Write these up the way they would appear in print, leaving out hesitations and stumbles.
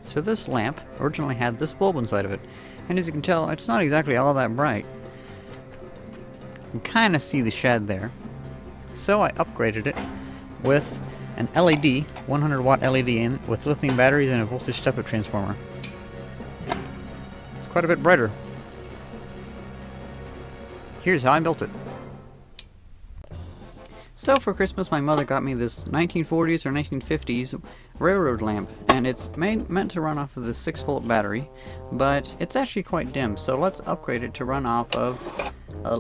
So this lamp originally had this bulb inside of it, and as you can tell, it's not exactly all that bright. You can kind of see the shed there. So I upgraded it with an LED, 100 watt LED in, with lithium batteries and a voltage step-up transformer. It's quite a bit brighter. Here's how I built it. So for Christmas my mother got me this 1940s or 1950s railroad lamp, and it's meant to run off of the 6-volt battery, but it's actually quite dim, so let's upgrade it to run off of a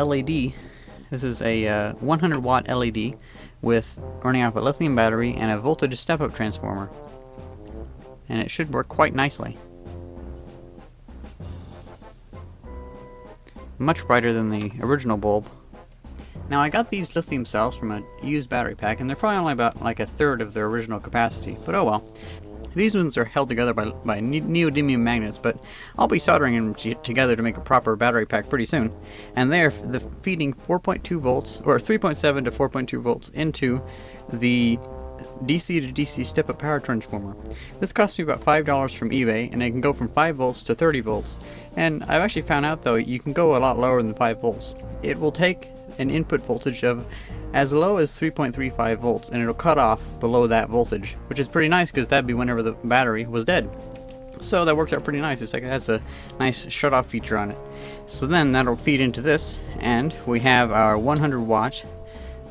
LED. This is a 100 watt LED with running off a lithium battery and a voltage step-up transformer, and it should work quite nicely. Much brighter than the original bulb. Now I got these lithium cells from a used battery pack, and they're probably only about like a third of their original capacity, but oh well. These ones are held together by neodymium magnets, but I'll be soldering them together to make a proper battery pack pretty soon. And they're feeding 4.2 volts, or 3.7 to 4.2 volts into the DC to DC step-up power transformer. This cost me about $5 from eBay, and it can go from 5 volts to 30 volts. And I've actually found out though, you can go a lot lower than 5 volts. It will take an input voltage of as low as 3.35 volts, and it'll cut off below that voltage, which is pretty nice because that'd be whenever the battery was dead. So that works out pretty nice. It's like it has a nice shut-off feature on it. So then that'll feed into this, and we have our 100 watt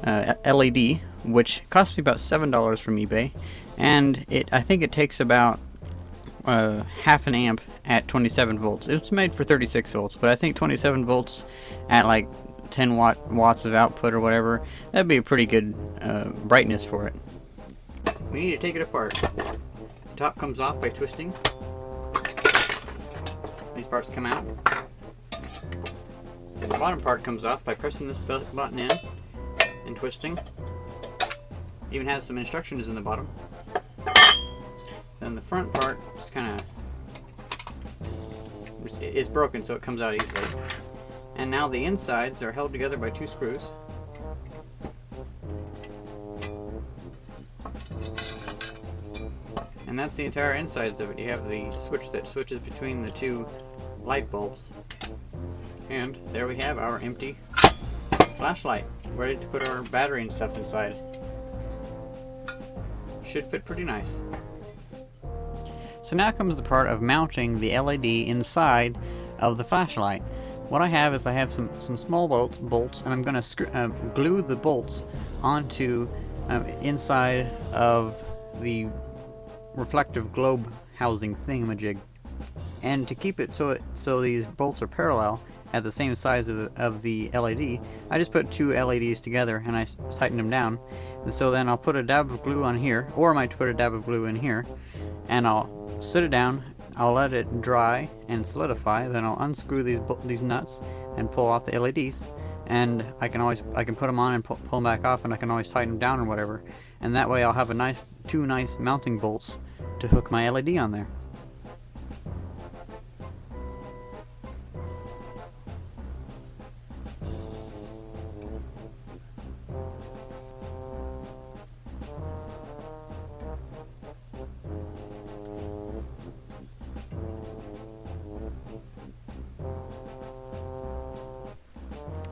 LED, which cost me about $7 from eBay, and I think it takes about half an amp at 27 volts. It's made for 36 volts, but I think 27 volts at like 10 watts of output or whatever, that'd be a pretty good brightness for it. We need to take it apart. The top comes off by twisting. These parts come out. And the bottom part comes off by pressing this button in and twisting. Even has some instructions in the bottom. Then the front part just kind of is broken, so it comes out easily. And now the insides are held together by 2 screws. And that's the entire insides of it. You have the switch that switches between the 2 light bulbs. And there we have our empty flashlight, ready to put our battery and stuff inside. Should fit pretty nice. So now comes the part of mounting the LED inside of the flashlight. What I have is some small bolts, and I'm going to glue the bolts onto inside of the reflective globe housing thingamajig. And to keep it so these bolts are parallel at the same size of the LED, I just put 2 LEDs together and I tighten them down. And so then I'll put a dab of glue on here, or I might put a dab of glue in here, and I'll sit it down. I'll let it dry and solidify, then I'll unscrew these nuts and pull off the LEDs, and I can put them on and pull them back off, and I can always tighten them down or whatever, and that way I'll have 2 nice mounting bolts to hook my LED on there.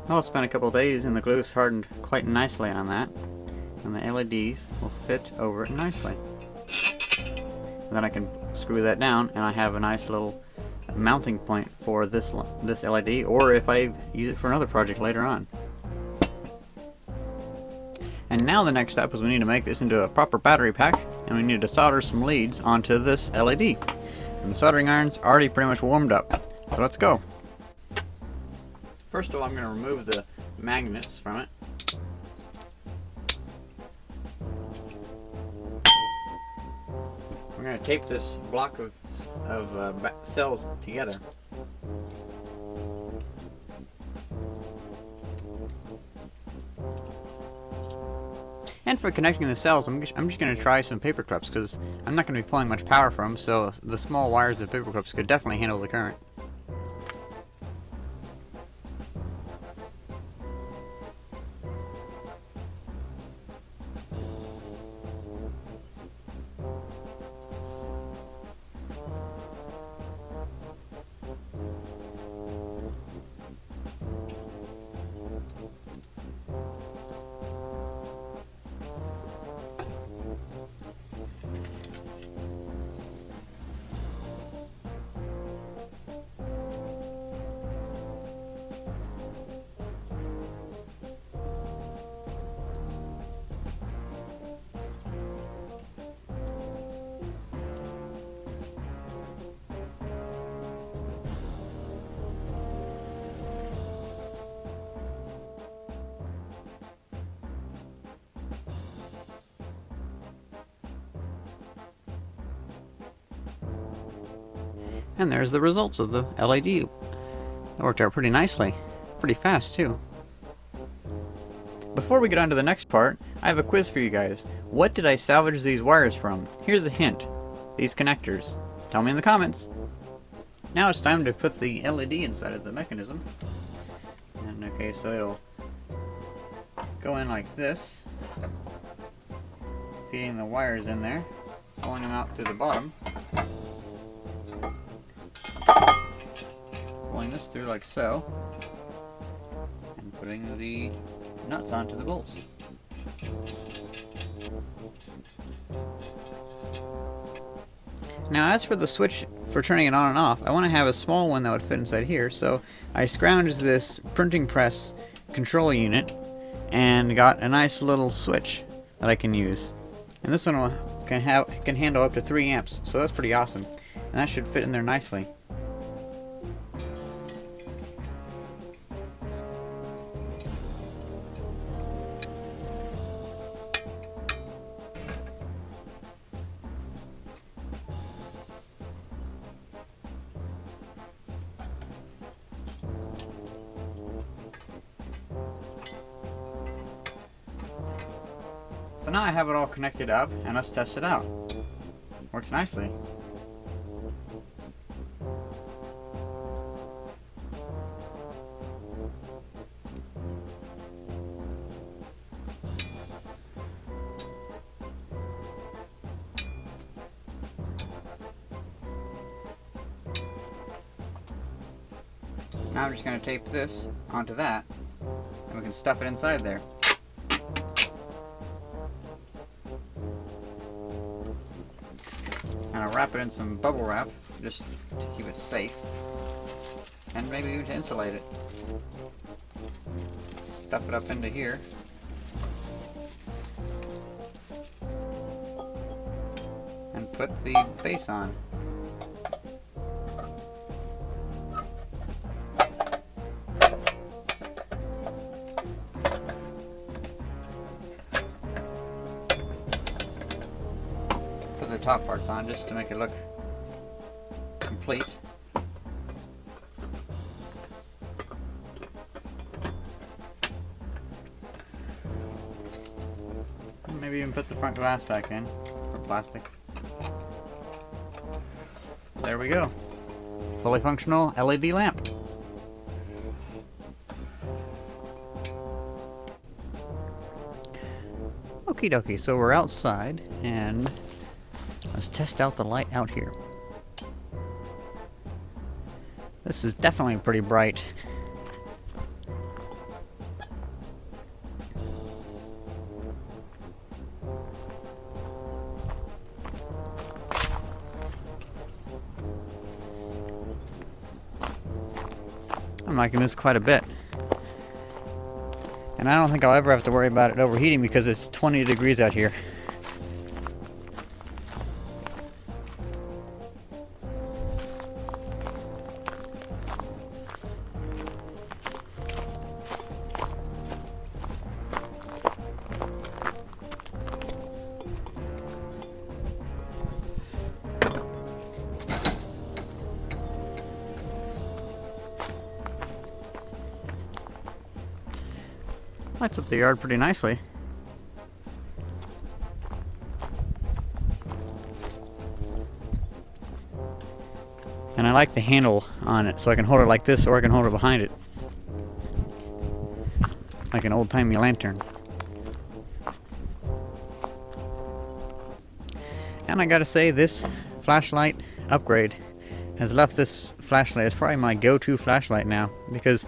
I'll spend a couple of days, and the glue's hardened quite nicely on that, and the LEDs will fit over it nicely. And then I can screw that down, and I have a nice little mounting point for this LED, or if I use it for another project later on. And now the next step is we need to make this into a proper battery pack, and we need to solder some leads onto this LED. And the soldering iron's already pretty much warmed up, so let's go. First of all, I'm going to remove the magnets from it. We're going to tape this block of cells together. And for connecting the cells, I'm just going to try some paper clips, because I'm not going to be pulling much power from them, so the small wires of paper clips could definitely handle the current. And there's the results of the LED. That worked out pretty nicely. Pretty fast, too. Before we get on to the next part, I have a quiz for you guys. What did I salvage these wires from? Here's a hint. These connectors. Tell me in the comments. Now it's time to put the LED inside of the mechanism. And okay, so it'll go in like this. Feeding the wires in there. Pulling them out through the bottom. Pulling this through like so, and putting the nuts onto the bolts. Now as for the switch for turning it on and off, I want to have a small one that would fit inside here, so I scrounged this printing press control unit and got a nice little switch that I can use. And this one can handle up to 3 amps, so that's pretty awesome. And that should fit in there nicely. So now I have it all connected up, and let's test it out. Works nicely. Now I'm just going to tape this onto that, and we can stuff it inside there. And I'll wrap it in some bubble wrap, just to keep it safe. And maybe even to insulate it. Stuff it up into here. And put the base on. The top parts on just to make it look complete. Maybe even put the front glass back in for plastic. There we go. Fully functional LED lamp. Okie dokie, so we're outside and let's test out the light out here. This is definitely pretty bright. I'm liking this quite a bit. And I don't think I'll ever have to worry about it overheating because it's 20 degrees out here. Lights up the yard pretty nicely. And I like the handle on it, so I can hold it like this or I can hold it behind it. Like an old-timey lantern. And I gotta say, this flashlight upgrade has left this flashlight as probably my go-to flashlight now, because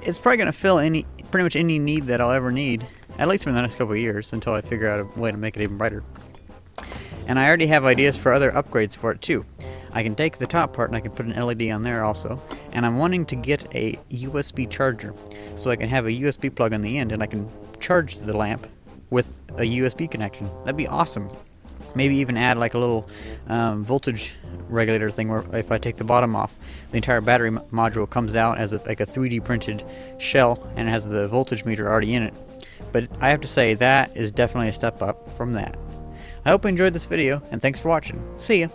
it's probably gonna fill pretty much any need that I'll ever need, at least for the next couple of years, until I figure out a way to make it even brighter. And I already have ideas for other upgrades for it too. I can take the top part and I can put an LED on there also. And I'm wanting to get a USB charger, so I can have a USB plug on the end and I can charge the lamp with a USB connection. That'd be awesome. Maybe even add like a little voltage regulator thing where if I take the bottom off, the entire battery module comes out as like a 3D printed shell and it has the voltage meter already in it. But I have to say that is definitely a step up from that. I hope you enjoyed this video and thanks for watching. See ya!